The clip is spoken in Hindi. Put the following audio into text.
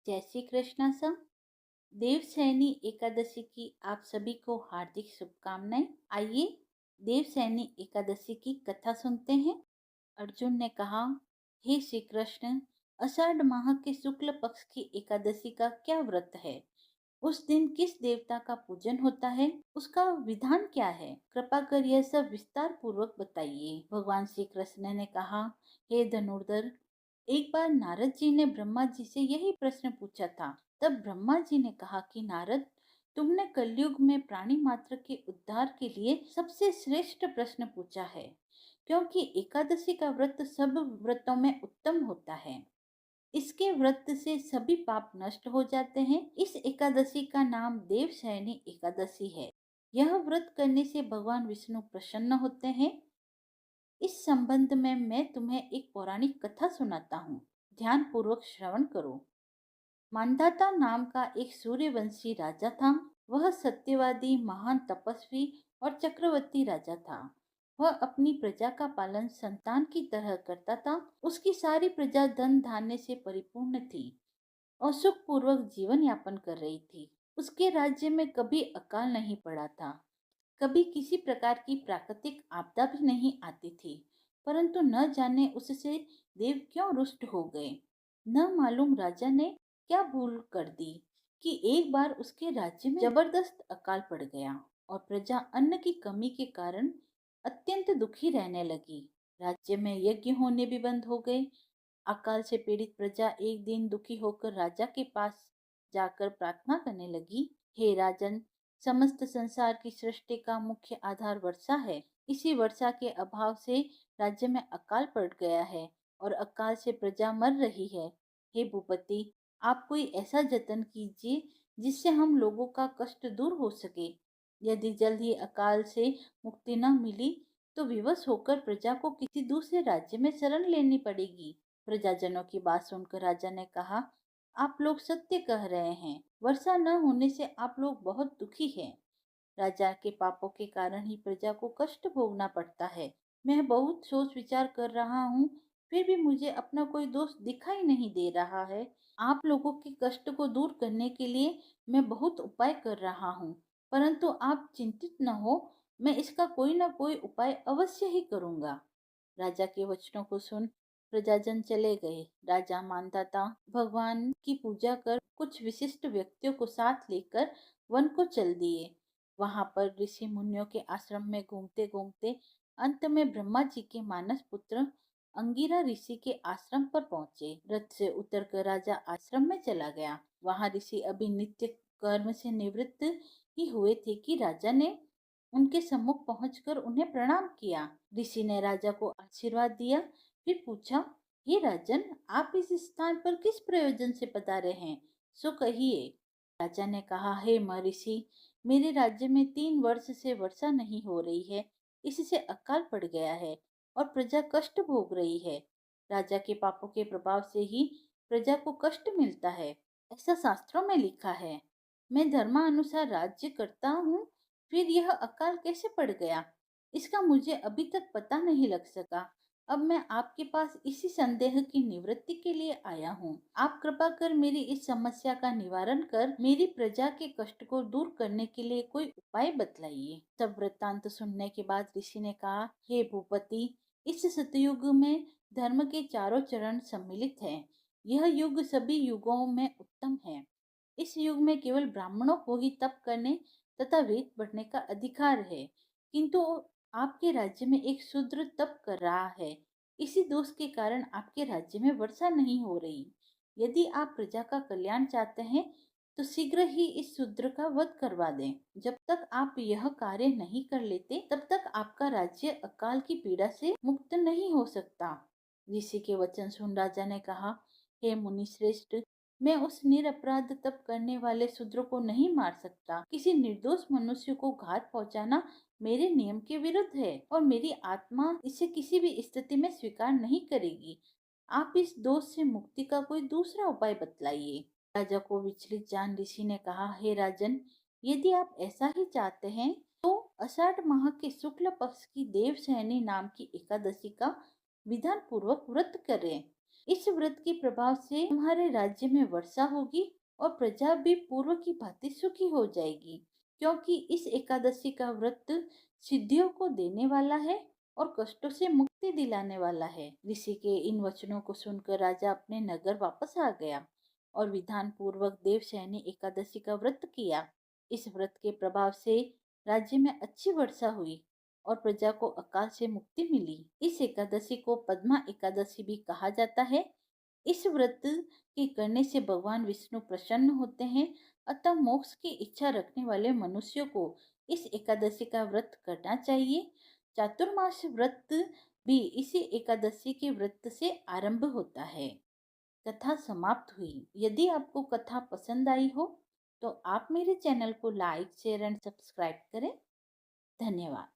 जय श्री कृष्णा सर। देवसैनी एकादशी की आप सभी को हार्दिक शुभकामनाएं। आइए देवसैनी एकादशी की कथा सुनते हैं। अर्जुन ने कहा, हे श्री कृष्ण, आषाढ़ माह के शुक्ल पक्ष की एकादशी का क्या व्रत है? उस दिन किस देवता का पूजन होता है? उसका विधान क्या है? कृपा कर यह सब विस्तार पूर्वक बताइए। भगवान श्री कृष्ण ने कहा, हे धनुर्धर, एक बार नारद जी ने ब्रह्मा जी से यही प्रश्न पूछा था। तब ब्रह्मा जी ने कहा कि नारद, तुमने कलयुग में प्राणी मात्र के उद्धार के लिए सबसे श्रेष्ठ प्रश्न पूछा है, क्योंकि एकादशी का व्रत सब व्रतों में उत्तम होता है। इसके व्रत से सभी पाप नष्ट हो जाते हैं। इस एकादशी का नाम देवशयनी एकादशी है। यह व्रत करने से भगवान विष्णु प्रसन्न होते हैं। इस संबंध में मैं तुम्हें एक पौराणिक कथा सुनाता हूँ। ध्यान पूर्वक श्रवण करो। मांधाता नाम का एक सूर्यवंशी राजा था। वह सत्यवादी, महान तपस्वी और चक्रवर्ती राजा था। वह अपनी प्रजा का पालन संतान की तरह करता था। उसकी सारी प्रजा धन धान्य से परिपूर्ण थी और सुखपूर्वक जीवन यापन कर रही थी। उसके राज्य में कभी अकाल नहीं पड़ा था। कभी किसी प्रकार की प्राकृतिक आपदा भी नहीं आती थी। परंतु न जाने उससे देव क्यों रुष्ट हो गए। न मालूम राजा ने क्या भूल कर दी कि एक बार उसके राज्य में जबरदस्त अकाल पड़ गया और प्रजा अन्न की कमी के कारण अत्यंत दुखी रहने लगी। राज्य में यज्ञ होने भी बंद हो गए। अकाल से पीड़ित प्रजा एक दिन दुखी होकर राजा के पास जाकर प्रार्थना करने लगी, हे राजन, समस्त संसार की सृष्टि का मुख्य आधार वर्षा है। इसी वर्षा के अभाव से राज्य में अकाल पड़ गया है और अकाल से प्रजा मर रही है। हे भूपति, आप कोई ऐसा जतन कीजिए जिससे हम लोगों का कष्ट दूर हो सके। यदि जल्द ही अकाल से मुक्ति न मिली तो विवश होकर प्रजा को किसी दूसरे राज्य में शरण लेनी पड़ेगी। प्रजाजनों की बात सुनकर राजा ने कहा, आप लोग सत्य कह रहे हैं। वर्षा न होने से आप लोग बहुत दुखी हैं। राजा के पापों के कारण ही प्रजा को कष्ट भोगना पड़ता है। मैं बहुत सोच विचार कर रहा हूँ, फिर भी मुझे अपना कोई दोष दिखाई नहीं दे रहा है। आप लोगों के कष्ट को दूर करने के लिए मैं बहुत उपाय कर रहा हूँ, परंतु आप चिंतित न हो, मैं इसका कोई न कोई उपाय अवश्य ही करूँगा। राजा के वचनों को सुन प्रजाजन चले गए। राजा मानदाता भगवान की पूजा कर कुछ विशिष्ट व्यक्तियों को साथ लेकर वन को चल दिए। वहां पर ऋषि मुनियों के आश्रम में घूमते घूमते अंत में ब्रह्मा जी के मानस पुत्र अंगिरा ऋषि के आश्रम पर पहुंचे। रथ से उतरकर राजा आश्रम में चला गया। वहां ऋषि अभी नित्य कर्म से निवृत्त ही हुए थे कि राजा ने उनके सम्मुख पहुंचकर उन्हें प्रणाम किया। ऋषि ने राजा को आशीर्वाद दिया, फिर पूछा, हे राजन, आप इस स्थान पर किस प्रयोजन से पधारे हैं, सो कहिए। राजा ने कहा, हे महर्षि, मेरे राज्य में 3 वर्ष से वर्षा नहीं हो रही है। इससे अकाल पड़ गया है और प्रजा कष्ट भोग रही है। राजा के पापों के प्रभाव से ही प्रजा को कष्ट मिलता है, ऐसा शास्त्रों में लिखा है। मैं धर्मानुसार राज्य करता हूँ, फिर यह अकाल कैसे पड़ गया, इसका मुझे अभी तक पता नहीं लग सका। अब मैं आपके पास इसी संदेह की निवृत्ति के लिए आया हूँ। आप कृपा कर मेरी इस समस्या का निवारण कर मेरी प्रजा के कष्ट को दूर करने के लिए कोई उपाय बतलाइए। सब वृत्तांत सुनने के बाद ऋषि ने कहा, हे भूपति, इस सतयुग में धर्म के चारों चरण सम्मिलित हैं। यह युग सभी युगों में उत्तम है। इस युग में केवल ब्राह्मणों को ही तप करने तथा वेद पढ़ने का अधिकार है, किंतु आपके राज्य में एक शूद्र तप कर रहा है। इसी दोष के कारण आपके राज्य में वर्षा नहीं हो रही। यदि आप प्रजा का कल्याण चाहते हैं तो शीघ्र ही इस शूद्र का वध करवा दें। जब तक आप यह कार्य नहीं कर लेते तब तक आपका राज्य अकाल की पीड़ा से मुक्त नहीं हो सकता। ऋषि के वचन सुन राजा ने कहा, हे मुनि श्रेष्ठ, मैं उस निरपराध तप करने वाले शूद्र को नहीं मार सकता। किसी निर्दोष मनुष्य को घात पहुंचाना मेरे नियम के विरुद्ध है और मेरी आत्मा इसे किसी भी स्थिति में स्वीकार नहीं करेगी। आप इस दोष से मुक्ति का कोई दूसरा उपाय बतलाइए। राजा को विचलित जान ऋषि ने कहा, हे राजन, यदि आप ऐसा ही चाहते हैं तो आषाढ़ माह के शुक्ल पक्ष की देवशयनी नाम की एकादशी का विधान पूर्वक व्रत करें। इस व्रत के प्रभाव से तुम्हारे राज्य में वर्षा होगी और प्रजा भी पूर्व की भांति सुखी हो जाएगी, क्योंकि इस एकादशी का व्रत सिद्धियों को देने वाला है और कष्टों से मुक्ति दिलाने वाला है। ऋषि के इन वचनों को सुनकर राजा अपने नगर वापस आ गया और विधान पूर्वक देवशयनी एकादशी का व्रत किया। इस व्रत के प्रभाव से राज्य में अच्छी वर्षा हुई और प्रजा को अकाल से मुक्ति मिली। इस एकादशी को पद्मा एकादशी भी कहा जाता है। इस व्रत के करने से भगवान विष्णु प्रसन्न होते हैं, अतः मोक्ष की इच्छा रखने वाले मनुष्यों को इस एकादशी का व्रत करना चाहिए। चातुर्मास व्रत भी इसी एकादशी के व्रत से आरंभ होता है। कथा समाप्त हुई। यदि आपको कथा पसंद आई हो तो आप मेरे चैनल को लाइक, शेयर एंड सब्सक्राइब करें। धन्यवाद।